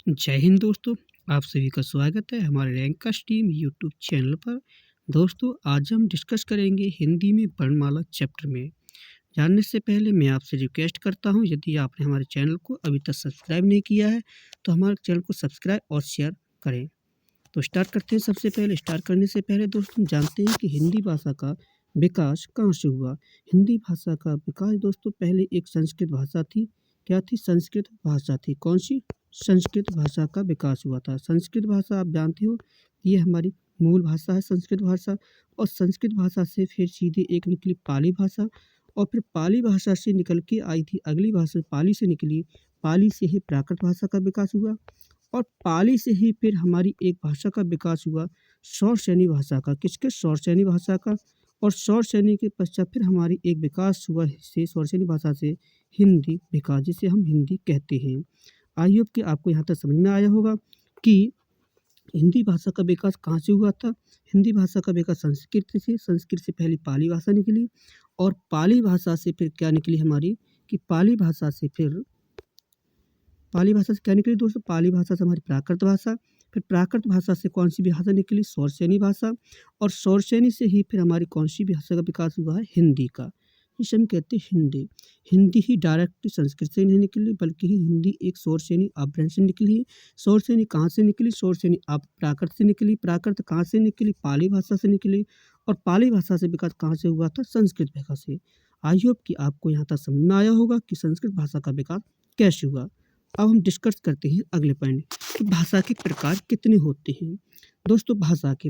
जय हिंद दोस्तों। आप सभी का स्वागत है हमारे रैंकर्स टीम यूट्यूब चैनल पर। दोस्तों आज हम डिस्कस करेंगे हिंदी में वर्णमाला चैप्टर में। जानने से पहले मैं आपसे रिक्वेस्ट करता हूं, यदि आपने हमारे चैनल को अभी तक सब्सक्राइब नहीं किया है तो हमारे चैनल को सब्सक्राइब और शेयर करें। तो स्टार्ट करते हैं। सबसे पहले स्टार्ट करने से पहले दोस्तों जानते हैं कि हिंदी भाषा का विकास कहाँ से हुआ। हिंदी भाषा का विकास दोस्तों पहले एक संस्कृत भाषा थी। क्या थी? संस्कृत भाषा थी। कौन सी? संस्कृत भाषा का विकास हुआ था। संस्कृत भाषा आप जानते हो, ये हमारी मूल भाषा है संस्कृत भाषा। और संस्कृत भाषा से फिर सीधे एक निकली पाली भाषा, और फिर पाली भाषा से निकल के आई थी अगली भाषा पाली से निकली। पाली से ही प्राकृत भाषा का विकास हुआ, और पाली से ही फिर हमारी एक भाषा का विकास हुआ, शौरसेनी भाषा का। किसके? शौरसेनी भाषा का। और शौरसेनी के पश्चात फिर हमारी एक विकास हुआ से शौरसेनी भाषा से हिंदी विकास, जिसे हम हिंदी कहते हैं। आई होप कि आपको यहाँ तक समझ में आया होगा कि हिंदी भाषा का विकास कहाँ से हुआ था। हिंदी भाषा का विकास संस्कृत से। संस्कृत से पहले पाली भाषा निकली, और पाली भाषा से फिर क्या निकली हमारी कि पाली भाषा से क्या निकली दोस्तों? पाली भाषा से हमारी प्राकृत भाषा। फिर प्राकृत भाषा से कौन सी भाषा निकली? शौरसेनी भाषा। और शौरसेनी से ही फिर हमारी कौन सी भाषा का विकास हुआ है? हिंदी का, जिसे हम कहते हैं हिंदी। हिंदी ही डायरेक्ट संस्कृत से नहीं निकली, बल्कि हिंदी एक शौरसेनी आभरण से निकली है। शौरसेनी कहाँ से निकली? शौरसेनी आप प्राकृत से निकली। प्राकृत कहाँ से निकली? पाली भाषा से निकली। और पाली भाषा से विकास कहाँ से हुआ था? संस्कृत भाषा से। आई होप कि आपको यहाँ तक समझ में आया होगा कि संस्कृत भाषा का विकास कैसे हुआ। अब हम डिस्कस करते हैं अगले पॉइंट कि भाषा के प्रकार कितने होते हैं। दोस्तों भाषा के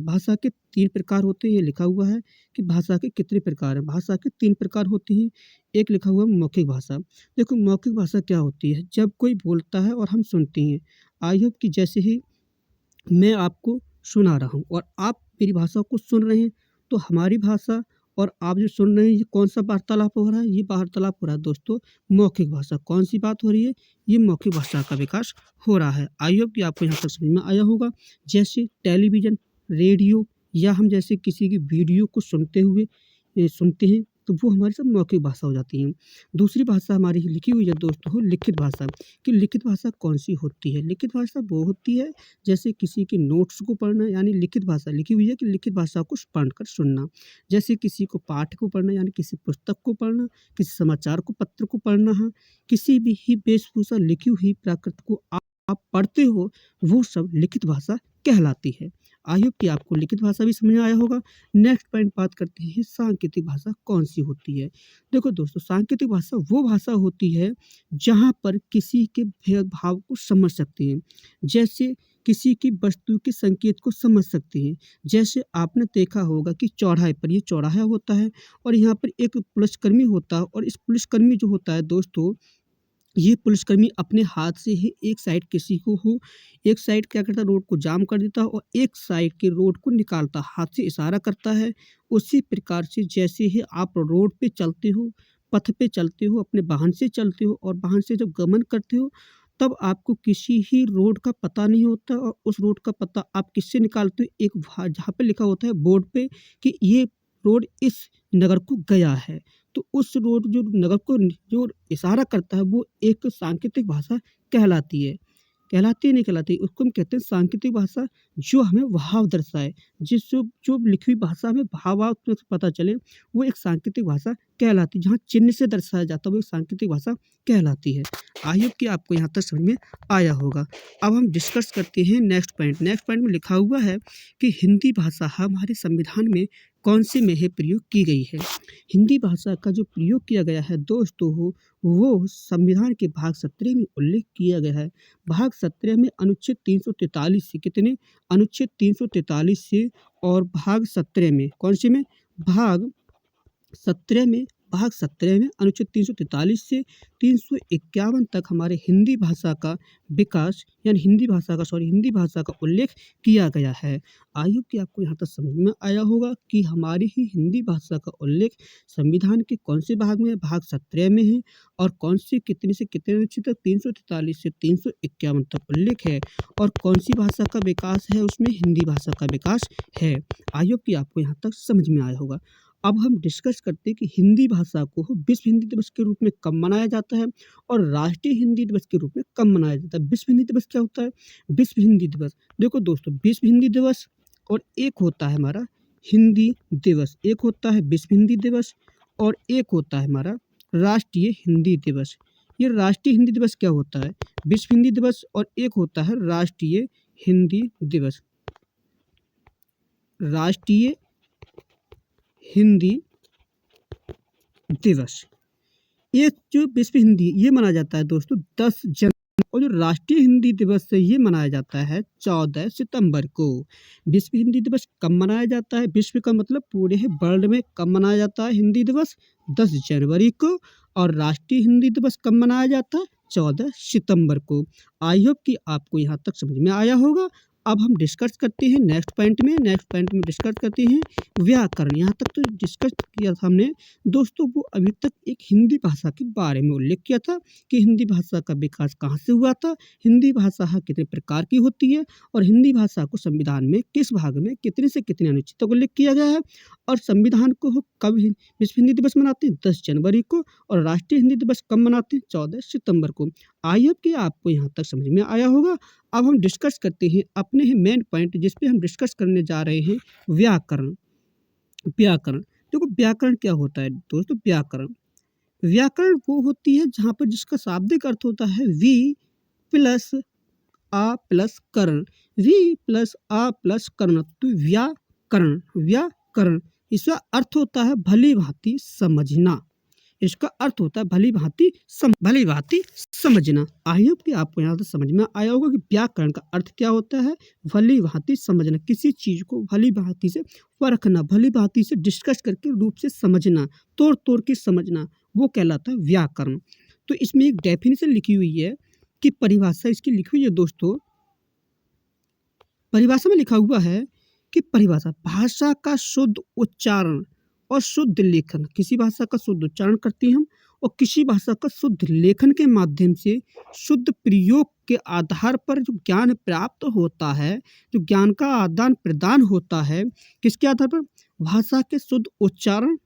3 प्रकार होते हैं। ये लिखा हुआ है कि भाषा के कितने प्रकार हैं। भाषा के 3 प्रकार होते हैं। एक लिखा हुआ है मौखिक भाषा। देखो मौखिक भाषा क्या होती है? जब कोई बोलता है और हम सुनते हैं। आई होप कि जैसे ही मैं आपको सुना रहा हूँ और आप मेरी भाषा को सुन रहे हैं, तो हमारी भाषा और आप जो सुन रहे हैं, ये कौन सा वार्तालाप हो रहा है? ये वार्तालाप हो रहा है दोस्तों मौखिक भाषा। कौन सी बात हो रही है? ये मौखिक भाषा का विकास हो रहा है। आई होप कि आपको यहाँ तक समझ में आया होगा। जैसे टेलीविज़न, रेडियो, या हम जैसे किसी की वीडियो को सुनते हैं, तो वो हमारी सब मौखिक भाषा हो जाती है। दूसरी भाषा हमारी लिखी हुई है दोस्तों, लिखित भाषा। कि लिखित भाषा कौन सी होती है? लिखित भाषा वो होती है जैसे किसी के नोट्स को पढ़ना, यानी लिखित भाषा लिखी हुई है कि लिखित भाषा को पढ़कर सुनना। जैसे किसी को पाठ को पढ़ना, यानी किसी पुस्तक को पढ़ना, किसी समाचार को पत्र को पढ़ना है, किसी भी ही वेशभूषा लिखी हुई प्राकृत को आप पढ़ते हो, वो सब लिखित भाषा कहलाती है। आई होप कि आपको लिखित भाषा भी समझ में आया होगा। नेक्स्ट पॉइंट बात करते हैं सांकेतिक भाषा कौन सी होती है। देखो दोस्तों सांकेतिक भाषा वो भाषा होती है जहाँ पर किसी के भेदभाव को समझ सकते हैं। जैसे किसी की वस्तु के संकेत को समझ सकते हैं। जैसे आपने देखा होगा कि चौराहे पर, ये चौराहा होता है और यहाँ पर एक पुलिसकर्मी होता है, और इस पुलिसकर्मी जो होता है दोस्तों, ये पुलिसकर्मी अपने हाथ से ही एक साइड किसी को हो, एक साइड क्या करता है, रोड को जाम कर देता है, और एक साइड के रोड को निकालता, हाथ से इशारा करता है। उसी प्रकार से जैसे ही आप रोड पे चलते हो, पथ पे चलते हो, अपने वाहन से चलते हो, और वाहन से जब गमन करते हो, तब आपको किसी ही रोड का पता नहीं होता, और उस रोड का पता आप किससे निकालते हो? एक जहाँ पे लिखा होता है बोर्ड पे कि ये रोड इस नगर को गया है, तो उस रोड जो नगर को जो इशारा करता है, वो एक सांकेतिक भाषा कहलाती है। कहलाती है नहीं कहलाती, उसको हम कहते हैं सांकेतिक भाषा, जो हमें भाव दर्शाए। जो लिखी हुई भाषा में भावार्थ पता चले, वो एक सांकेतिक भाषा कहलाती है। जहाँ चिन्ह से दर्शाया जाता है, वो एक सांकेतिक भाषा कहलाती है। आई होप कि आपको यहाँ तक समझ में आया होगा। अब हम डिस्कस करते हैं नेक्स्ट पॉइंट। नेक्स्ट पॉइंट में लिखा हुआ है कि हिंदी भाषा हमारे संविधान में कौन से में है प्रयोग की गई है। हिंदी भाषा का जो प्रयोग किया गया है दोस्तों, वो संविधान के भाग 17 में उल्लेख किया गया है। भाग 17 में अनुच्छेद 343 से, कितने? अनुच्छेद 343 से, और भाग 17 में कौन से में? भाग 17 में, भाग 17 में अनुच्छेद 343 से 351 तक हमारे हिंदी भाषा का विकास, यानी हिंदी भाषा का उल्लेख किया गया है। आई होप कि आपको यहाँ तक समझ में आया होगा कि हमारी ही हिंदी भाषा का उल्लेख संविधान के कौन से भाग में है? भाग 17 में है। और कौन से कितने से कितने अनुच्छेद तक? 343 से 351 तक उल्लेख है। और कौन सी भाषा का विकास है उसमें? हिंदी भाषा का विकास है। आई होप कि आपको यहाँ तक समझ में आया होगा। अब हम डिस्कस करते हैं कि हिंदी भाषा को विश्व हिंदी दिवस के रूप में कब मनाया जाता है और राष्ट्रीय हिंदी दिवस के रूप में कब मनाया जाता है। विश्व हिंदी दिवस क्या होता है? विश्व हिंदी दिवस, देखो दोस्तों, विश्व हिंदी दिवस और एक होता है हमारा हिंदी दिवस, एक होता है विश्व हिंदी दिवस और एक होता है हमारा राष्ट्रीय हिंदी दिवस। ये राष्ट्रीय हिंदी दिवस क्या होता है? विश्व हिंदी दिवस और एक होता है राष्ट्रीय हिंदी दिवस। राष्ट्रीय हिंदी दिवस, ये जो विश्व हिंदी ये मनाया जाता है दोस्तों 10 जनवरी, और जो राष्ट्रीय हिंदी दिवस है ये मनाया जाता है 14 सितंबर को। विश्व हिंदी दिवस कब मनाया जाता है? विश्व का मतलब पूरे वर्ल्ड में कब मनाया जाता है हिंदी दिवस? 10 जनवरी को। और राष्ट्रीय हिंदी दिवस कब मनाया जाता है? 14 सितंबर को। आई होप कि आपको यहाँ तक समझ में आया होगा। अब हम डिस्कस करते हैं नेक्स्ट पॉइंट में डिस्कस करते हैं व्याकरण। यहाँ तक तो डिस्कस किया था हमने दोस्तों, वो अभी तक एक हिंदी भाषा के बारे में उल्लेख किया था कि हिंदी भाषा का विकास कहाँ से हुआ था, हिंदी भाषा कितने प्रकार की होती है और हिंदी भाषा को संविधान में किस भाग में कितने से कितने अनुच्छेदों को उल्लेख किया गया है, और संविधान को कब विश्व हिंदी दिवस मनाते हैं? 10 जनवरी को। और राष्ट्रीय हिंदी दिवस कब मनाते हैं? 14 सितंबर को। आई होप कि आपको यहाँ तक समझ में आया होगा। अब हम डिस्कस करते हैं अपने ही मेन पॉइंट जिस पे हम डिस्कस करने जा रहे हैं, व्याकरण। व्याकरण, देखो व्याकरण क्या होता है दोस्तों? व्याकरण वो होती है जहाँ पर जिसका शाब्दिक अर्थ होता है वी प्लस आ प्लस करण, वी प्लस आ प्लस करण, तो व्याकरण इसका अर्थ होता है भली भांति समझना। इसका अर्थ होता है भली भांति समझना। आई होप कि आपको यहाँ से समझ में आया होगा कि व्याकरण का अर्थ क्या होता है? भली भांति समझना, किसी चीज को भली भांति से परखना, भली भांति से डिस्कस करके रूप से समझना, तोड़ के समझना, वो कहलाता है व्याकरण। तो इसमें एक डेफिनेशन लिखी हुई है कि परिभाषा इसकी लिखी हुई है दोस्तों। परिभाषा में लिखा हुआ है कि परिभाषा भाषा का शुद्ध उच्चारण और शुद्ध लेखन, किसी भाषा का शुद्ध उच्चारण करते हैं हम और किसी भाषा का शुद्ध लेखन के माध्यम से शुद्ध प्रयोग के आधार पर जो ज्ञान प्राप्त होता है, जो ज्ञान का आदान प्रदान होता है, किसके आधार पर? भाषा के शुद्ध उच्चारण,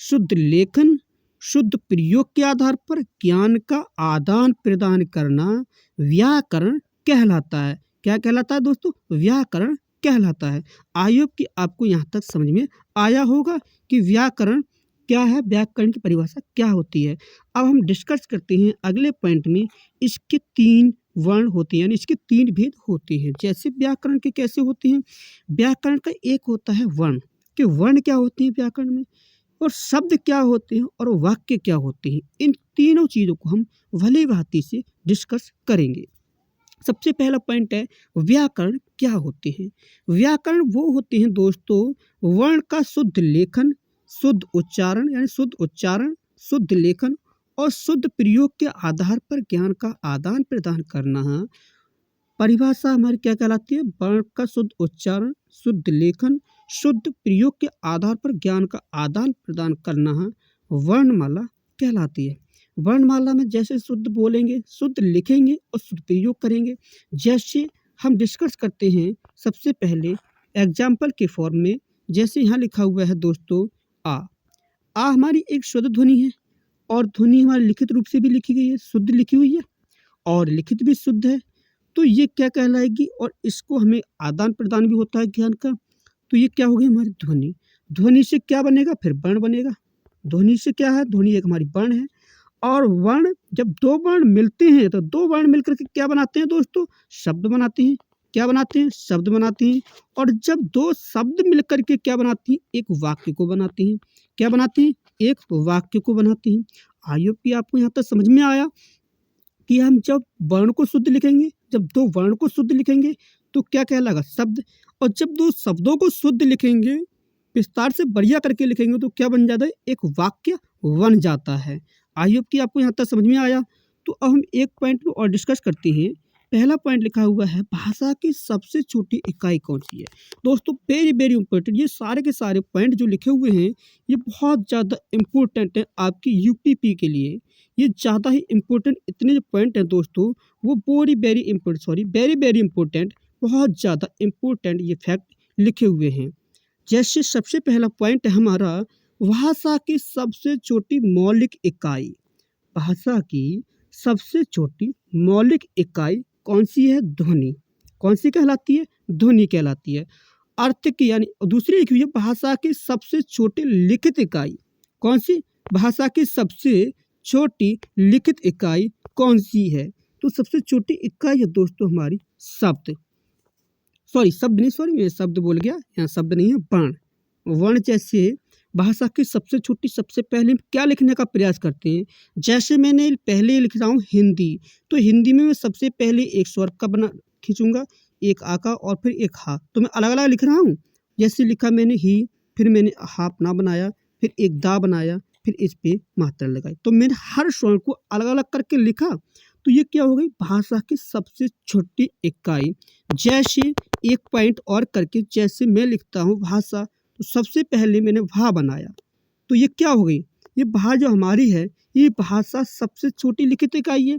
शुद्ध लेखन, शुद्ध प्रयोग के आधार पर ज्ञान का आदान प्रदान करना व्याकरण कहलाता है। क्या कहलाता है दोस्तों? व्याकरण कहलाता है। आई होप कि आपको यहाँ तक समझ में आया होगा कि व्याकरण क्या है, व्याकरण की परिभाषा क्या होती है। अब हम डिस्कस करते हैं अगले पॉइंट में, इसके 3 वर्ण होते हैं, यानी इसके 3 भेद होते हैं। जैसे व्याकरण के कैसे होते हैं? व्याकरण का एक होता है वर्ण, कि वर्ण क्या होते हैं व्याकरण में, और शब्द क्या होते हैं और वाक्य क्या होते हैं। इन तीनों चीज़ों को हम भली भांति से डिस्कस करेंगे। सबसे पहला पॉइंट है व्याकरण क्या होते हैं। व्याकरण वो होते हैं दोस्तों वर्ण का शुद्ध लेखन, शुद्ध उच्चारण, यानी शुद्ध लेखन और शुद्ध प्रयोग के आधार पर ज्ञान का आदान प्रदान करना। परिभाषा हमारी क्या कहलाती है? वर्ण का शुद्ध उच्चारण, शुद्ध लेखन, शुद्ध प्रयोग के आधार पर ज्ञान का आदान प्रदान करना वर्णमाला कहलाती है। वर्णमाला में जैसे शुद्ध बोलेंगे, शुद्ध लिखेंगे और शुद्ध प्रयोग करेंगे। जैसे हम डिस्कस करते हैं सबसे पहले एग्जाम्पल के फॉर्म में, जैसे यहाँ लिखा हुआ है दोस्तों आ हमारी एक शुद्ध ध्वनि है और ध्वनि हमारी लिखित रूप से भी लिखी गई है, शुद्ध लिखी हुई है और लिखित भी शुद्ध है, तो ये क्या कहलाएगी? और इसको हमें आदान प्रदान भी होता है ज्ञान का, तो ये क्या होगी? हमारी ध्वनि। ध्वनि से क्या बनेगा? फिर वर्ण बनेगा। ध्वनि से क्या है? ध्वनि एक हमारी वर्ण है, और वर्ण जब 2 वर्ण मिलते हैं तो 2 वर्ण मिलकर के क्या बनाते हैं दोस्तों? शब्द बनाते हैं। क्या बनाते हैं? शब्द बनाते हैं। और जब 2 शब्द मिलकर के क्या बनाती हैं? एक वाक्य को बनाती हैं। क्या बनाती हैं? एक वाक्य को बनाती हैं। आई होप कि आपको यहाँ तक समझ में आया कि हम जब वर्ण को शुद्ध लिखेंगे, जब 2 वर्ण को शुद्ध लिखेंगे तो क्या कहलाएगा? शब्द। और जब 2 शब्दों को शुद्ध लिखेंगे, विस्तार से बढ़िया करके लिखेंगे, तो क्या बन जाता है? एक वाक्य बन जाता है। आई होप कि आपको यहाँ तक समझ में आया। तो अब हम एक पॉइंट में और डिस्कस करते हैं। पहला पॉइंट लिखा हुआ है भाषा की सबसे छोटी इकाई कौन सी है? दोस्तों वेरी वेरी इंपॉर्टेंट, ये सारे के सारे पॉइंट जो लिखे हुए हैं ये बहुत ज़्यादा इम्पोर्टेंट है आपकी यूपीपी के लिए। ये ज़्यादा ही इम्पोर्टेंट इतने जो पॉइंट हैं दोस्तों वो वेरी वेरी इंपॉर्टेंट, बहुत ज़्यादा इम्पोर्टेंट ये फैक्ट लिखे हुए हैं। जैसे सबसे पहला पॉइंट है हमारा, भाषा की सबसे छोटी मौलिक इकाई, भाषा की सबसे छोटी मौलिक इकाई कौन सी है? ध्वनि। कौन सी कहलाती है? ध्वनि कहलाती है। अर्थ की यानी दूसरी एक हुई है भाषा की सबसे छोटी लिखित इकाई। कौन सी? भाषा की सबसे छोटी लिखित इकाई कौन सी है? तो सबसे छोटी इकाई है दोस्तों हमारी शब्द। शब्द नहीं, मैं शब्द बोल गया, यहाँ शब्द नहीं है, वर्ण। वर्ण जैसे भाषा की सबसे छोटी, सबसे पहले क्या लिखने का प्रयास करते हैं? जैसे मैंने पहले लिख रहा हूँ हिंदी, तो हिंदी में मैं सबसे पहले एक स्वर का बना खींचूंगा, एक आ का और फिर एक हा, तो मैं अलग अलग लिख रहा हूँ। जैसे लिखा मैंने ही, फिर मैंने हा अपना बनाया, फिर एक दा बनाया, फिर इस पे मात्रा लगाई, तो मैंने हर स्वर को अलग अलग करके लिखा। तो ये क्या हो गई? भाषा की सबसे छोटी इकाई। जैसे एक पॉइंट और करके, जैसे मैं लिखता हूँ भाषा, तो सबसे पहले मैंने भा बनाया, तो ये क्या हो गई? ये भा जो हमारी है, ये भाषा सबसे छोटी लिखित इकाई है।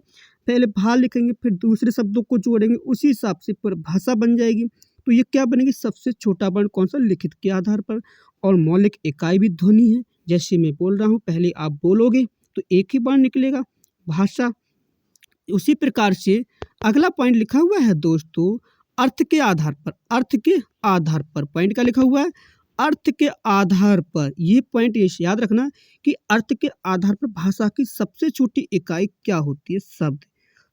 पहले भा लिखेंगे, फिर दूसरे शब्दों को जोड़ेंगे, उसी हिसाब से पूरी भाषा बन जाएगी। तो ये क्या बनेगी? सबसे छोटा वर्ण कौन सा? लिखित के आधार पर। और मौलिक इकाई भी ध्वनि है। जैसे मैं बोल रहा हूँ, पहले आप बोलोगे तो एक ही वर्ण निकलेगा, भाषा। उसी प्रकार से अगला पॉइंट लिखा हुआ है दोस्तों, अर्थ के आधार पर। अर्थ के आधार पर पॉइंट का लिखा हुआ है, अर्थ के आधार पर। ये पॉइंट ये याद रखना कि अर्थ के आधार पर भाषा की सबसे छोटी इकाई क्या होती है? शब्द।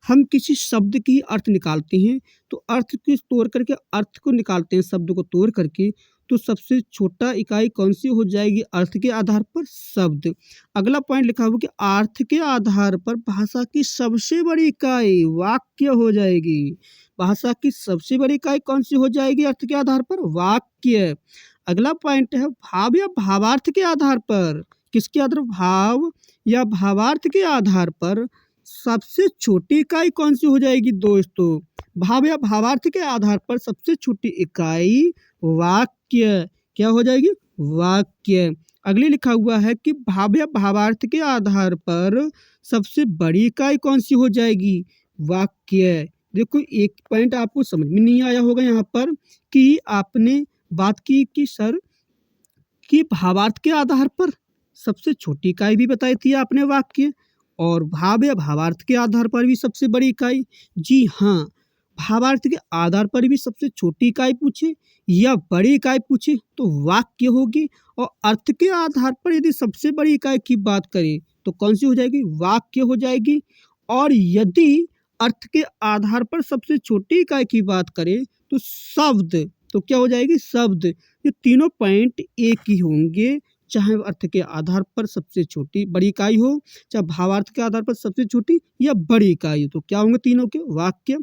हम किसी शब्द की अर्थ निकालते हैं, तो अर्थ को तोड़ करके अर्थ को निकालते हैं, शब्द को तोड़ करके, तो सबसे छोटा इकाई कौन सी हो जाएगी? अर्थ के आधार पर शब्द। अगला पॉइंट लिखा हुआ कि अर्थ के आधार पर भाषा की सबसे बड़ी इकाई वाक्य हो जाएगी। भाषा की सबसे बड़ी इकाई कौन सी हो जाएगी अर्थ के आधार पर? वाक्य। अगला पॉइंट है भाव या भावार्थ के आधार पर। किसके आधार? भाव या भावार्थ के आधार पर सबसे छोटी इकाई कौन सी हो जाएगी दोस्तों? भाव या भावार्थ के आधार पर सबसे छोटी इकाई वाक्य। क्या हो जाएगी? वाक्य। अगले लिखा हुआ है कि भाव या भावार्थ के आधार पर सबसे बड़ी इकाई कौन सी हो जाएगी? वाक्य। देखो एक पॉइंट आपको समझ में नहीं आया होगा यहाँ पर कि आपने बात की कि सर कि भावार्थ के आधार पर सबसे छोटी इकाई भी बताई थी आपने वाक्य, और भाव या भावार्थ के आधार पर भी सबसे बड़ी इकाई। जी हाँ, भावार्थ के आधार पर भी सबसे छोटी इकाई पूछे या बड़ी इकाई पूछे तो वाक्य होगी, और अर्थ के आधार पर यदि सबसे बड़ी इकाई की बात करें तो कौन सी हो जाएगी? वाक्य हो जाएगी। और यदि अर्थ के आधार पर सबसे छोटी इकाई की बात करें तो शब्द। तो क्या हो जाएगी? शब्द। ये तीनों पॉइंट एक ही होंगे, चाहे अर्थ के आधार पर सबसे छोटी बड़ी इकाई हो, चाहे भावार्थ के आधार पर सबसे छोटी या बड़ी इकाई हो, तो क्या होंगे तीनों के? वाक्य।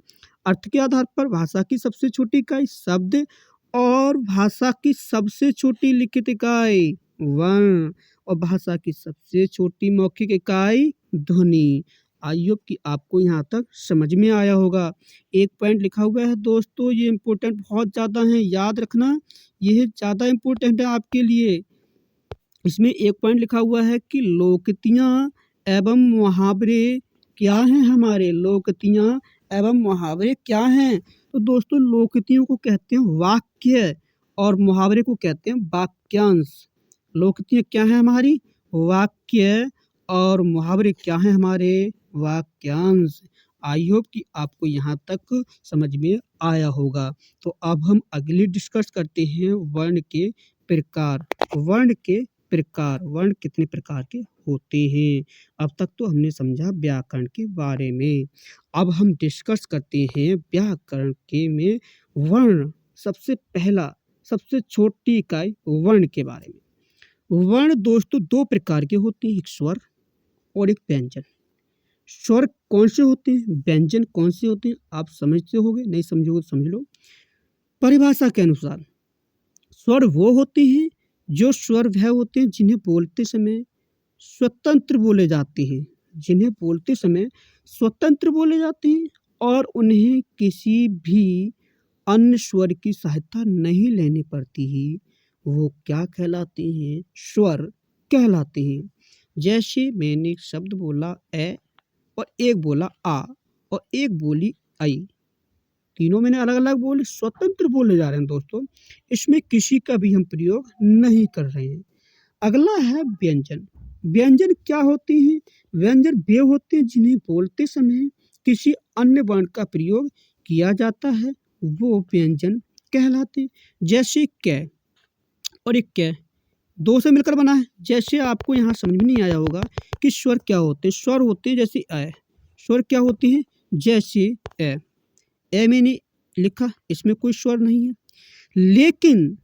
अर्थ के आधार पर भाषा की सबसे छोटी इकाई शब्द, और भाषा की सबसे छोटी लिखित इकाई वर्ण, और भाषा की सबसे छोटी मौखिक इकाई ध्वनि। आई होप कि आपको यहाँ तक समझ में आया होगा। एक पॉइंट लिखा हुआ है दोस्तों, ये इम्पोर्टेंट बहुत ज़्यादा है, याद रखना, ये ज़्यादा इम्पोर्टेंट है आपके लिए। इसमें एक पॉइंट लिखा हुआ है कि लोकोक्तियाँ एवं मुहावरे क्या हैं हमारे? लोकोक्तियाँ एवं मुहावरे क्या हैं? तो दोस्तों लोकोक्तियों को कहते हैं वाक्य, और मुहावरे को कहते हैं वाक्यांश। लोकोक्तियाँ क्या हैं हमारी? वाक्य, और मुहावरे क्या हैं हमारे? वाक्यांश। आई होप कि आपको यहाँ तक समझ में आया होगा। तो अब हम अगली डिस्कस करते हैं वर्ण के प्रकार। वर्ण के प्रकार। वर्ण कितने प्रकार के होते हैं? अब तक तो हमने समझा व्याकरण के बारे में। अब हम डिस्कस करते हैं व्याकरण के में वर्ण, सबसे पहला सबसे छोटी इकाई वर्ण के बारे में। वर्ण दोस्तों दो प्रकार के होते हैं, एक स्वर और एक व्यंजन। स्वर कौन से होते हैं, व्यंजन कौन से होते हैं, आप समझते होगे, नहीं समझोगे तो समझ लो। परिभाषा के अनुसार स्वर वो होते हैं जो स्वर वह होते हैं जिन्हें बोलते समय स्वतंत्र बोले जाते हैं, जिन्हें बोलते समय स्वतंत्र बोले जाते हैं, और उन्हें किसी भी अन्य स्वर की सहायता नहीं लेनी पड़ती ही, वो क्या कहलाते हैं? स्वर कहलाते हैं। जैसे मैंने एक शब्द बोला ए, और एक बोला आ, और एक बोली आई, तीनों मैंने अलग अलग बोले, स्वतंत्र बोले जा रहे हैं दोस्तों, इसमें किसी का भी हम प्रयोग नहीं कर रहे हैं। अगला है व्यंजन। व्यंजन क्या होते हैं? व्यंजन वे होते हैं जिन्हें बोलते समय किसी अन्य वर्ण का प्रयोग किया जाता है, वो व्यंजन कहलाते हैं। जैसे कै और एक कै, दो से मिलकर बना है। जैसे आपको यहाँ समझ में नहीं आया होगा कि स्वर क्या होते हैं। स्वर होते हैं जैसे अ, स्वर क्या होते हैं? जैसे ए मैंने लिखा, इसमें कोई स्वर नहीं है, लेकिन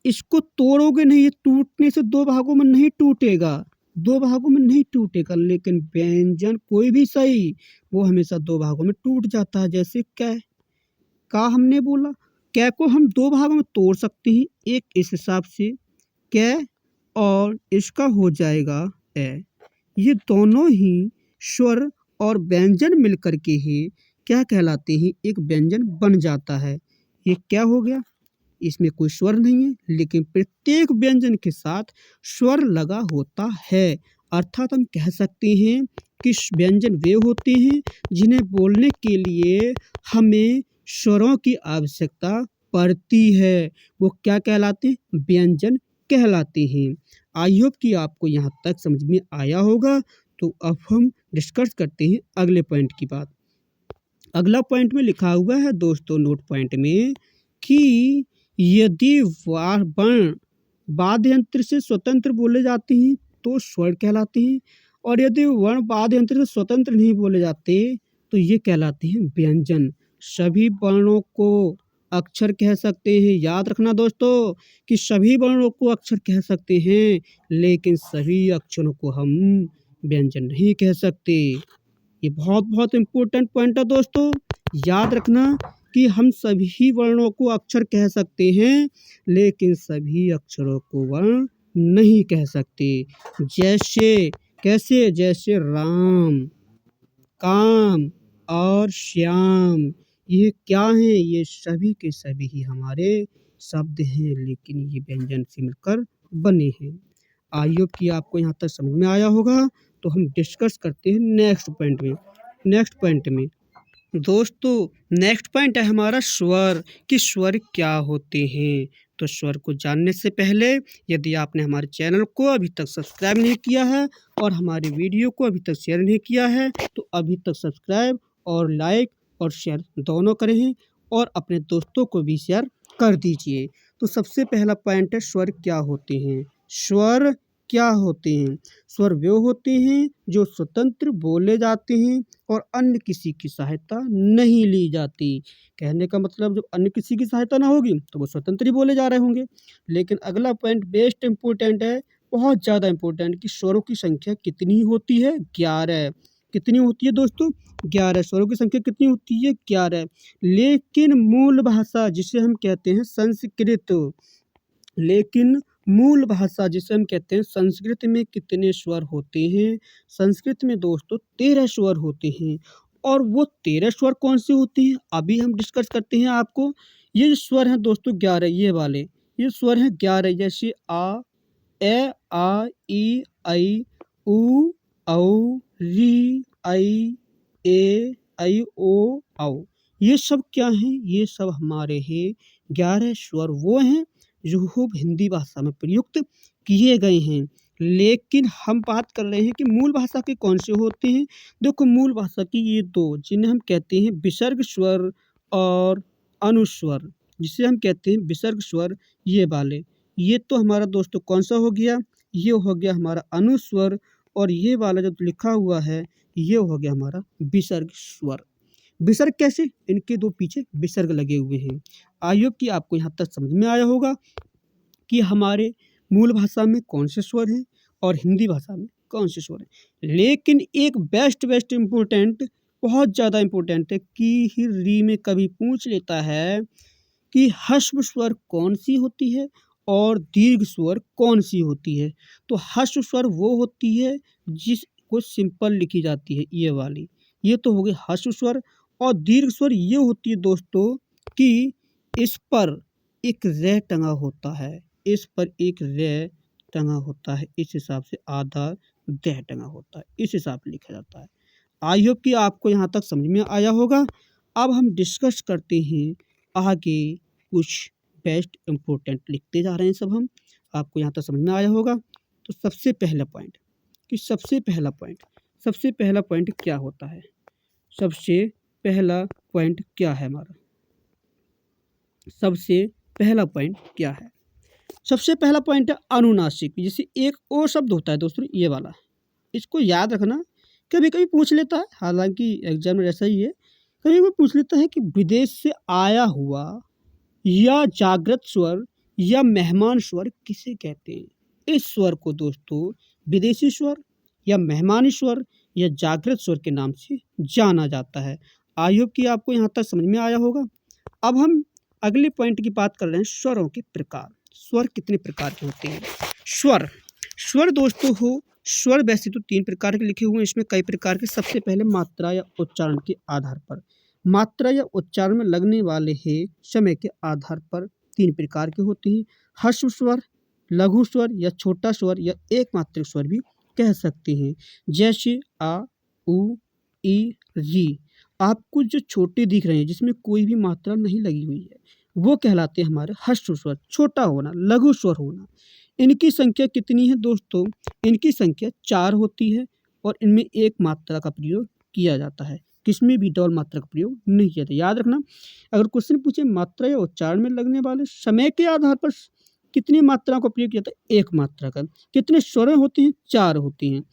इसको तोड़ोगे नहीं, ये टूटने से दो भागों में नहीं टूटेगा, दो भागों में नहीं टूटेगा। लेकिन व्यंजन कोई भी सही, वो हमेशा दो भागों में टूट जाता है। जैसे कै, का हमने बोला, कै को हम दो भागों में तोड़ सकते हैं। एक इस हिसाब से कै, और इसका हो जाएगा ए। ये दोनों ही स्वर और व्यंजन मिलकर के ही क्या कहलाते हैं? एक व्यंजन बन जाता है। ये क्या हो गया? इसमें कोई स्वर नहीं है, लेकिन प्रत्येक व्यंजन के साथ स्वर लगा होता है। अर्थात हम कह सकते हैं कि व्यंजन वे होते हैं जिन्हें बोलने के लिए हमें स्वरों की आवश्यकता पड़ती है। वो क्या कहलाते हैं? व्यंजन कहलाते हैं। आई होप कि आपको यहाँ तक समझ में आया होगा। तो अब हम डिस्कस करते हैं अगले पॉइंट की बात। अगला पॉइंट में लिखा हुआ है दोस्तों, नोट पॉइंट में, कि यदि वर्ण वाद्य यंत्र से स्वतंत्र बोले जाते हैं तो स्वर कहलाते हैं, और यदि वर्ण वाद्य यंत्र से स्वतंत्र नहीं बोले जाते तो ये कहलाते हैं व्यंजन। सभी वर्णों को अक्षर कह सकते हैं। याद रखना दोस्तों कि सभी वर्णों को अक्षर कह सकते हैं, लेकिन सभी अक्षरों को हम व्यंजन नहीं कह सकते। ये बहुत बहुत इम्पोर्टेंट पॉइंट है दोस्तों। याद रखना कि हम सभी वर्णों को अक्षर कह सकते हैं, लेकिन सभी अक्षरों को वर्ण नहीं कह सकते। जैसे कैसे? जैसे राम, काम और श्याम, ये क्या हैं? ये सभी के सभी ही हमारे शब्द हैं, लेकिन ये व्यंजन से मिलकर बने हैं। आई होप कि आपको यहाँ तक समझ में आया होगा। तो हम डिस्कस करते हैं नेक्स्ट पॉइंट में। नेक्स्ट पॉइंट में दोस्तों, नेक्स्ट पॉइंट है हमारा स्वर, कि स्वर क्या होते हैं। तो स्वर को जानने से पहले यदि आपने हमारे चैनल को अभी तक सब्सक्राइब नहीं किया है और हमारे वीडियो को अभी तक शेयर नहीं किया है, तो अभी तक सब्सक्राइब और लाइक और शेयर दोनों करें, और अपने दोस्तों को भी शेयर कर दीजिए। तो सबसे पहला पॉइंट है स्वर क्या होते हैं। स्वर क्या होते हैं? स्वर वे होते हैं जो स्वतंत्र बोले जाते हैं और अन्य किसी की सहायता नहीं ली जाती। कहने का मतलब, जब अन्य किसी की सहायता ना होगी तो वो स्वतंत्र ही बोले जा रहे होंगे। लेकिन अगला पॉइंट बेस्ट इम्पोर्टेंट है, बहुत ज़्यादा इम्पोर्टेंट, कि स्वरों की संख्या कितनी होती है? 11। कितनी होती है दोस्तों? 11। स्वरों की संख्या कितनी होती है? 11। लेकिन मूल भाषा जिसे हम कहते हैं संस्कृत, लेकिन मूल भाषा जिसे हम कहते हैं संस्कृत में कितने स्वर होते हैं? संस्कृत में दोस्तों 13 स्वर होते हैं। और वो 13 स्वर कौन से होते हैं अभी हम डिस्कस करते हैं आपको। ये जो स्वर हैं दोस्तों 11, ये वाले, ये स्वर हैं 11। जैसे आ, ए, आ, ई, आई, ऊ, औ, री, आई, ऐ, ओ, औ। ये सब क्या हैं? ये सब हमारे हैं 11 स्वर, वो हैं जो हिंदी भाषा में प्रयुक्त किए गए हैं। लेकिन हम बात कर रहे हैं कि मूल भाषा के कौन से होते हैं। देखो, मूल भाषा की ये दो, जिन्हें हम कहते हैं विसर्ग स्वर और अनुस्वर, जिसे हम कहते हैं विसर्ग स्वर, ये वाले, ये तो हमारा दोस्तों कौन सा हो गया? ये हो गया हमारा अनुस्वर। और ये वाला जो लिखा हुआ है, ये हो गया हमारा विसर्ग स्वर। विसर्ग कैसे? इनके दो पीछे विसर्ग लगे हुए हैं। आई होप कि आपको यहाँ तक समझ में आया होगा कि हमारे मूल भाषा में कौन से स्वर हैं और हिंदी भाषा में कौन से स्वर हैं। लेकिन एक बेस्ट इम्पोर्टेंट, बहुत ज़्यादा इम्पोर्टेंट है, कि ही री में कभी पूछ लेता है कि ह्रस्व स्वर कौन सी होती है और दीर्घ स्वर कौन सी होती है। तो ह्रस्व स्वर वो होती है जिसको सिंपल लिखी जाती है, ये वाली, ये तो हो गई ह्रस्व स्वर। और दीर्घ स्वर ये होती है दोस्तों कि इस पर एक रे टंगा होता है, इस पर एक रे टंगा होता है, इस हिसाब से आधा दह टंगा होता है, इस हिसाब से लिखा जाता है। आई होप कि आपको यहाँ तक समझ में आया होगा। अब हम डिस्कस करते हैं आगे कुछ बेस्ट इम्पोर्टेंट, लिखते जा रहे हैं सब हम, आपको यहाँ तक समझ में आया होगा। तो सबसे पहला पॉइंट क्या होता है? सबसे पहला पॉइंट क्या है हमारा? सबसे पहला पॉइंट क्या है? सबसे पहला पॉइंट है अनुनासिक। जैसे एक और शब्द होता है दोस्तों, ये वाला, इसको याद रखना। कभी कभी पूछ लेता है, हालांकि एग्जाम में ऐसा ही है, कभी कभी पूछ लेता है कि विदेश से आया हुआ या जागृत स्वर या मेहमान स्वर किसे कहते हैं? इस स्वर को दोस्तों विदेशी स्वर या मेहमानी स्वर या जागृत स्वर के नाम से जाना जाता है। आई होप कि आपको यहाँ तक समझ में आया होगा। अब हम अगले पॉइंट की बात कर रहे हैं, स्वरों के प्रकार। स्वर कितने प्रकार के होते हैं? स्वर दोस्तों स्वर वैसे तो 3 प्रकार के लिखे हुए हैं, इसमें कई प्रकार के। सबसे पहले मात्रा या उच्चारण के आधार पर, मात्रा या उच्चारण में लगने वाले है समय के आधार पर 3 प्रकार के होते हैं। ह्रस्व स्वर, लघु स्वर या छोटा स्वर या एक मात्रिक स्वर भी कह सकते हैं। जैसे आ, उ, ई, री। आपको जो छोटे दिख रहे हैं, जिसमें कोई भी मात्रा नहीं लगी हुई है, वो कहलाते हैं हमारे ह्रस्व स्वर। छोटा होना, लघु स्वर होना। इनकी संख्या कितनी है दोस्तों? इनकी संख्या 4 होती है और इनमें एक मात्रा का प्रयोग किया जाता है। किसमें भी डबल मात्रा का प्रयोग नहीं किया जाता। याद रखना, अगर क्वेश्चन पूछे मात्रा या उच्चारण में लगने वाले समय के आधार पर कितनी मात्रा का प्रयोग किया जाता है? एक मात्रा का। कितने स्वर होते हैं? 4 होती हैं।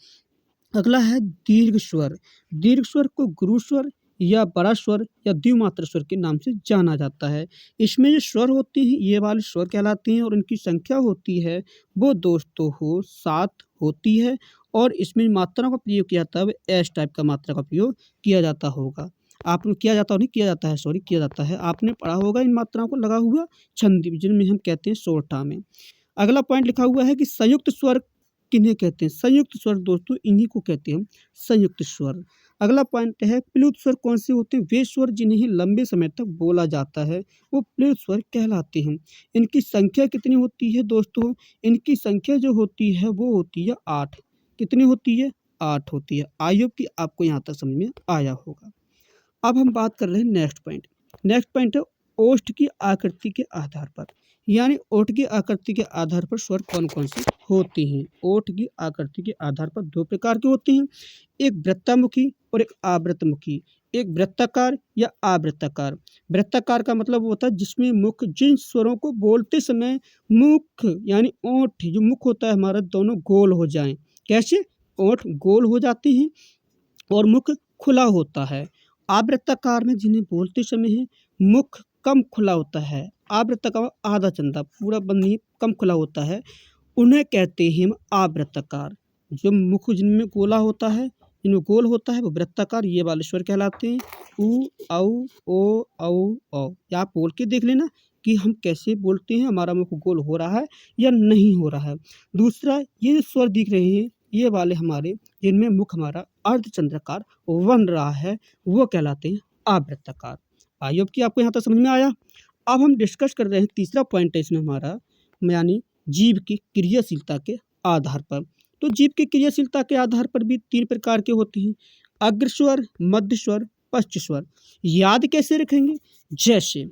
अगला है दीर्घ स्वर। दीर्घ स्वर को गुरु स्वर या बड़ा स्वर या द्विमात्रा स्वर के नाम से जाना जाता है। इसमें जो स्वर होते हैं, ये वाले स्वर कहलाते हैं और इनकी संख्या होती है वो दोस्तों 7 होती है। और इसमें मात्रा का प्रयोग किया जाता है वो एस टाइप का मात्रा का प्रयोग किया जाता होगा। आपने किया जाता नहीं किया जाता है, सॉरी, किया जाता है। आपने पढ़ा होगा इन मात्राओं को लगा हुआ छंदी, जिनमें हम कहते हैं सोरठा में। अगला पॉइंट लिखा हुआ है कि संयुक्त स्वर किन्हें कहते हैं? संयुक्त स्वर दोस्तों इन्हीं को कहते हैं हम संयुक्त स्वर। अगला पॉइंट है प्लुत स्वर कौन से होते हैं? वे स्वर जिन्हें लंबे समय तक बोला जाता है वो प्लुत स्वर कहलाते हैं। इनकी संख्या कितनी होती है दोस्तों? इनकी संख्या जो होती है वो होती है 8। कितनी होती है? 8 होती है। आई होप कि आपको यहाँ तक समझ में आया होगा। अब हम बात कर रहे हैं नेक्स्ट पॉइंट। नेक्स्ट पॉइंट है ओष्ठ की आकृति के आधार पर, यानी ओठ की आकृति के आधार पर स्वर कौन कौन से होते हैं? ओठ की आकृति के आधार पर 2 प्रकार के होते हैं, एक वृत्तामुखी और एक आवृतमुखी। एक वृत्ताकार या आवृत्ताकार। वृत्ताकार का मतलब होता है जिसमें मुख, जिन स्वरों को बोलते समय मुख यानी ओठ, जो मुख होता है हमारा, दोनों गोल हो जाएं। कैसे? ओठ गोल हो जाते हैं और मुख खुला होता है। आवृत्ताकार में जिन्हें बोलते समय है मुख कम खुला होता है। आवृत्ताकार आधा चंदा, पूरा बंद नहीं, कम खुला होता है, उन्हें कहते हैं हम आवृत्ताकार। जो मुख जिनमें गोला होता है, जिनमें गोल होता है वो वृत्ताकार, ये वाले स्वर कहलाते हैं। उ, औ, ओ, औ, औ। या आप बोल के देख लेना कि हम कैसे बोलते हैं, हमारा मुख गोल हो रहा है या नहीं हो रहा है। दूसरा, ये जो स्वर दिख रहे हैं ये वाले हमारे, जिनमें मुख हमारा अर्धचंद्राकार बन रहा है, वो कहलाते हैं आवृत्ताकार। आई होप कि आपको यहाँ तक समझ में आया। अब हम डिस्कस कर रहे हैं तीसरा पॉइंट है इसमें हमारा, यानी जीभ की क्रियाशीलता के आधार पर। तो जीभ की क्रियाशीलता के आधार पर भी 3 प्रकार के होते हैं, अग्रस्वर, मध्य स्वर, पश्च स्वर। याद कैसे रखेंगे? जैसे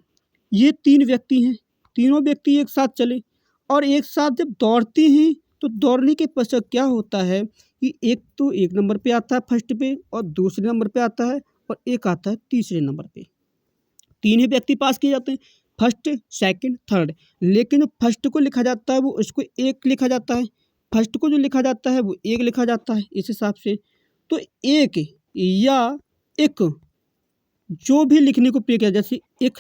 ये 3 व्यक्ति हैं, तीनों व्यक्ति एक साथ चले और एक साथ जब दौड़ते हैं तो दौड़ने के पश्चात क्या होता है कि एक तो 1 नंबर पे आता है फर्स्ट पे, और दूसरे नंबर पे आता है, और एक आता है तीसरे नंबर पे। 3 ही व्यक्ति पास किए जाते हैं, फर्स्ट, सेकंड, थर्ड। लेकिन जो फर्स्ट को लिखा जाता है वो उसको 1 लिखा जाता है, फर्स्ट को जो लिखा जाता है वो 1 लिखा जाता है। इस हिसाब से तो 1 या एक जो भी लिखने को प्रयोग किया, जैसे एक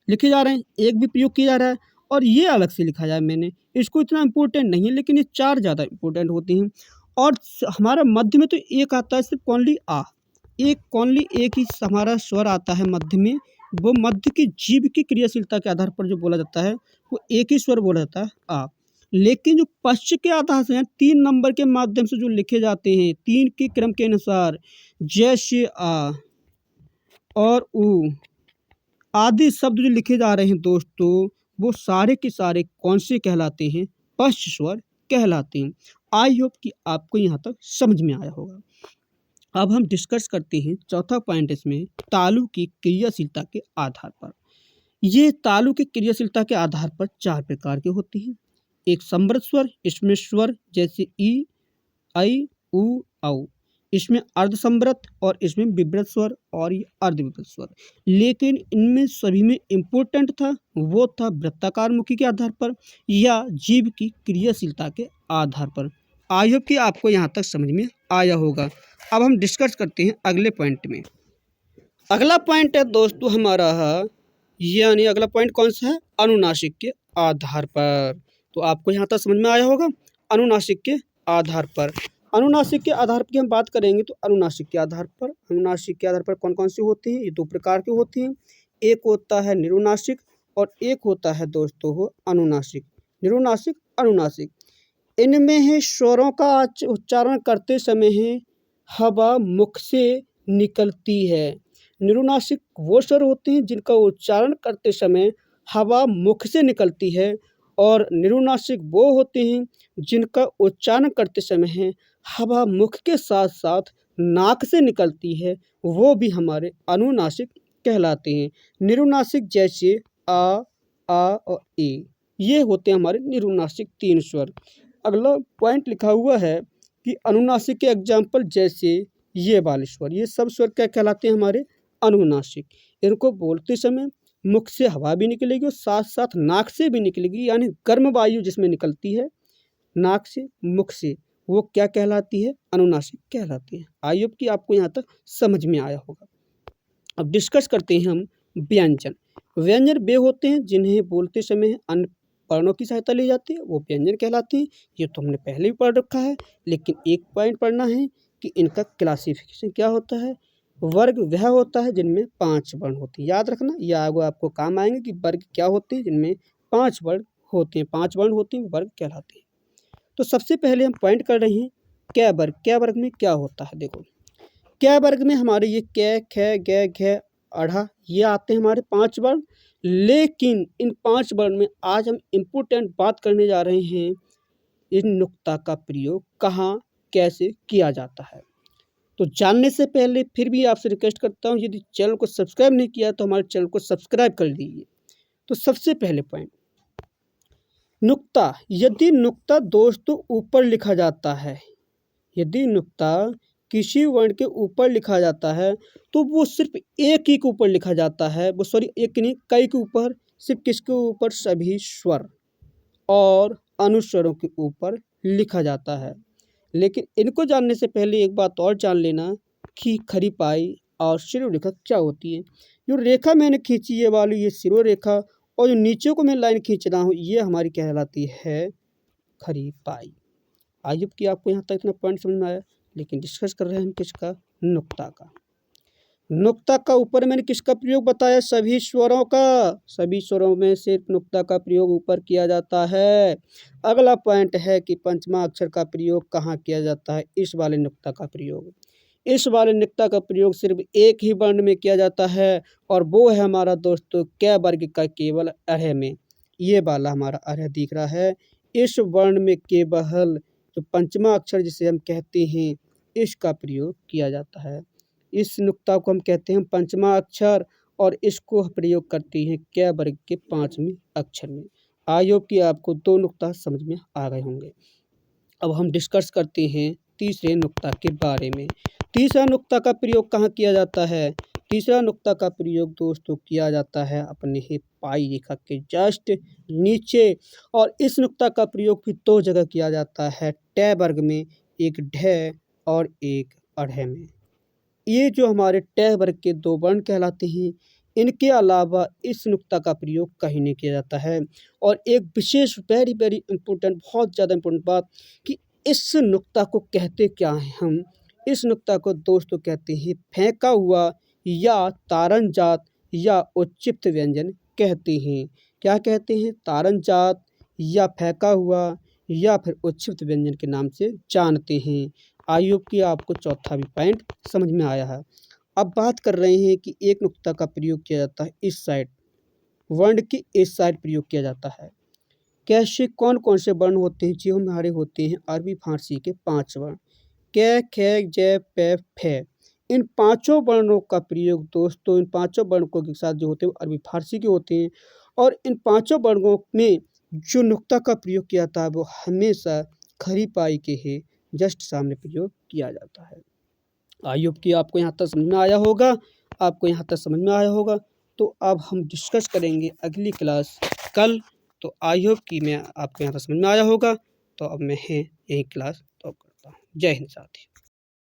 लिखे जा रहे हैं, एक भी प्रयोग किया जा रहा है, और ये अलग से लिखा जाए मैंने, इसको इतना इम्पोर्टेंट नहीं है, लेकिन ये 4 ज़्यादा इम्पोर्टेंट होते हैं। और हमारा मध्य में तो एक आता है सिर्फ ओनली आ, ओनली एक ही हमारा स्वर आता है मध्य में। वो मध्य की जीभ की क्रियाशीलता के आधार पर जो बोला जाता है वो एक ही स्वर बोला जाता है आ। लेकिन जो पश्च के आधार से 3 नंबर के माध्यम से जो लिखे जाते हैं 3 के क्रम के अनुसार, जैसे आ और उ आदि शब्द जो लिखे जा रहे हैं दोस्तों, वो सारे के सारे कौन से कहलाते हैं? पश्च स्वर कहलाते हैं। आई होप कि आपको यहाँ तक समझ में आया होगा। अब हम डिस्कस करते हैं चौथा पॉइंट इसमें, तालु की क्रियाशीलता के आधार पर। ये तालु की क्रियाशीलता के आधार पर 4 प्रकार के होती हैं। एक समृद्ध स्वर, इसमें स्वर जैसे ई, आई, उ, औ। इसमें अर्धसमृद्ध और इसमें विवृत स्वर और ये अर्धविवृत स्वर। लेकिन इनमें सभी में इम्पोर्टेंट था, वो था वृत्ताकार मुखी के आधार पर या जीभ की क्रियाशीलता के आधार पर। आई होप कि आपको यहाँ तक समझ में आया होगा। अब हम डिस्कस करते हैं अगले पॉइंट में। अगला पॉइंट है दोस्तों हमारा, यानी अगला पॉइंट कौन सा है? अनुनासिक के आधार पर। तो आपको यहाँ तक समझ में आया होगा, अनुनासिक के आधार पर। अनुनासिक के आधार पर हम बात करेंगे तो अनुनासिक के आधार पर कौन कौन से होते हैं? ये दो प्रकार के होते हैं। एक होता है निरुनासिक और एक होता है दोस्तों हो अनुनासिक। निरुनासिक, अनुनासिक, इनमें है स्वरों का उच्चारण करते समय है हवा मुख से निकलती है। निरुनासिक वो स्वर होते हैं जिनका उच्चारण करते समय हवा मुख से निकलती है, और निरुनासिक वो होते हैं जिनका उच्चारण करते समय है हवा मुख के साथ साथ नाक से निकलती है, वो भी हमारे अनुनासिक कहलाते हैं। निरुनासिक जैसे आ और ए, ये होते हैं हमारे निरुनासिक तीन स्वर। अगला पॉइंट लिखा हुआ है कि अनुनासिक के एग्जाम्पल जैसे ये वाले स्वर, ये सब स्वर क्या कहलाते हैं? हमारे अनुनासिक। इनको बोलते समय मुख से हवा भी निकलेगी और साथ साथ नाक से भी निकलेगी, यानी गर्म वायु जिसमें निकलती है नाक से मुख से, वो क्या कहलाती है? अनुनासिक कहलाती है। आई होप कि आपको यहाँ तक समझ में आया होगा। अब डिस्कस करते हैं हम व्यंजन। व्यंजन वे होते हैं जिन्हें बोलते समय अन्य वर्णों की सहायता ली जाती है, वो व्यंजन कहलाते हैं। ये तो हमने पहले भी पढ़ रखा है, लेकिन एक पॉइंट पढ़ना है कि इनका क्लासिफिकेशन क्या होता है। वर्ग वह होता है जिनमें 5 वर्ण होते हैं। याद रखना, यह आगे आपको काम आएंगे कि वर्ग क्या होते हैं जिनमें 5 वर्ण होते हैं। 5 वर्ण होते हैं, वर्ग कहलाते हैं। तो सबसे पहले हम पॉइंट कर रहे हैं कै वर्ग। कै वर्ग में क्या होता है? देखो, कै वर्ग में हमारे ये कै, ख, ग, घ, अढ़ा, ये आते हैं हमारे 5 वर्ण। लेकिन इन 5 वर्ण में आज हम इम्पोर्टेंट बात करने जा रहे हैं, इन नुक्ता का प्रयोग कहाँ कैसे किया जाता है। तो जानने से पहले फिर भी आपसे रिक्वेस्ट करता हूँ, यदि चैनल को सब्सक्राइब नहीं किया तो हमारे चैनल को सब्सक्राइब कर दीजिए। तो सबसे पहले पॉइंट, नुक्ता। यदि नुक्ता दोस्तों ऊपर लिखा जाता है, यदि नुक्ता किसी वर्ण के ऊपर लिखा जाता है तो वो सिर्फ एक ही के ऊपर लिखा जाता है, वो सॉरी एक नहीं कई के ऊपर। सिर्फ किसके ऊपर? सभी स्वर और अनुस्वरों के ऊपर लिखा जाता है। लेकिन इनको जानने से पहले एक बात और जान लेना कि खरी पाई और शिरो रेखा क्या होती है। जो रेखा मैंने खींची ये वाली, ये शिरो रेखा, और जो नीचे को मैं लाइन खींच रहा हूँ, ये हमारी कहलाती है खरी पाई। आइए कि आपको यहाँ तक इतना पॉइंट समझ में आया। लेकिन डिस्कस कर रहे हैं हम किसका? नुक्ता का। नुक्ता का ऊपर मैंने किसका प्रयोग बताया? सभी स्वरों का। सभी स्वरों में सिर्फ नुक्ता का प्रयोग ऊपर किया जाता है। अगला पॉइंट है कि पंचमा अक्षर का प्रयोग कहाँ किया जाता है? इस वाले नुक्ता का प्रयोग। इस वाले नुक्ता का प्रयोग सिर्फ एक ही वर्ण में किया जाता है, और वो है हमारा दोस्तों कै वर्ग का केवल अरह में। ये वाला हमारा अरह दिख रहा है। इस वर्ण में केवल जो पंचमा अक्षर जिसे हम कहते हैं, इसका प्रयोग किया जाता है। इस नुक्ता को हम कहते हैं पंचमा अक्षर, और इसको प्रयोग करते हैं कै वर्ग के 5वें अक्षर में। आई होप कि आपको 2 नुक्ता समझ में आ गए होंगे। अब हम डिस्कस करते हैं तीसरे नुक्ता के बारे में। तीसरा नुक्ता का प्रयोग कहाँ किया जाता है? तीसरा नुक्ता का प्रयोग दोस्तों किया जाता है अपने ही पाई रेखा के जस्ट नीचे, और इस नुक्ता का प्रयोग भी 2 जगह किया जाता है, टै वर्ग में, एक ढ और एक अढ़ में। ये जो हमारे टै वर्ग के 2 वर्ण कहलाते हैं, इनके अलावा इस नुक्ता का प्रयोग कहीं नहीं किया जाता है। और एक विशेष वेरी वेरी इम्पोर्टेंट, बहुत ज़्यादा इम्पोर्टेंट बात कि इस नुक्ता को कहते क्या हैं हम? इस नुक्ता को दोस्तों कहते हैं फेंका हुआ या तारण जात या उच्चिप्त व्यंजन कहते हैं। क्या कहते हैं? तारण जात या फेंका हुआ या फिर उच्चिप्त व्यंजन के नाम से जानते हैं। आई होप कि आपको चौथा भी पॉइंट समझ में आया है। अब बात कर रहे हैं कि एक नुक्ता का प्रयोग किया जाता है इस साइड, वर्ण की इस साइड प्रयोग किया जाता है। कैसे, कौन कौन से वर्ण होते हैं? जो हमारे होते हैं अरबी फारसी के 5 वर्ण, कै, ख, जै, पै, फै। इन 5 वर्णों का प्रयोग दोस्तों, इन 5 वर्णों के साथ जो होते हैं वो अरबी फारसी के होते हैं, और इन 5 वर्णों में जो नुक्ता का प्रयोग किया था वो हमेशा खड़ी पाई के ही जस्ट सामने प्रयोग किया जाता है। आई होप कि आपको यहाँ तक समझ में आया होगा। तो अब हम डिस्कस करेंगे अगली क्लास कल। तो आई होप कि मैं आपको यहाँ तक समझ में आया होगा। तो अब मैं यही क्लास स्टॉप करता हूँ। जय हिंद साथी।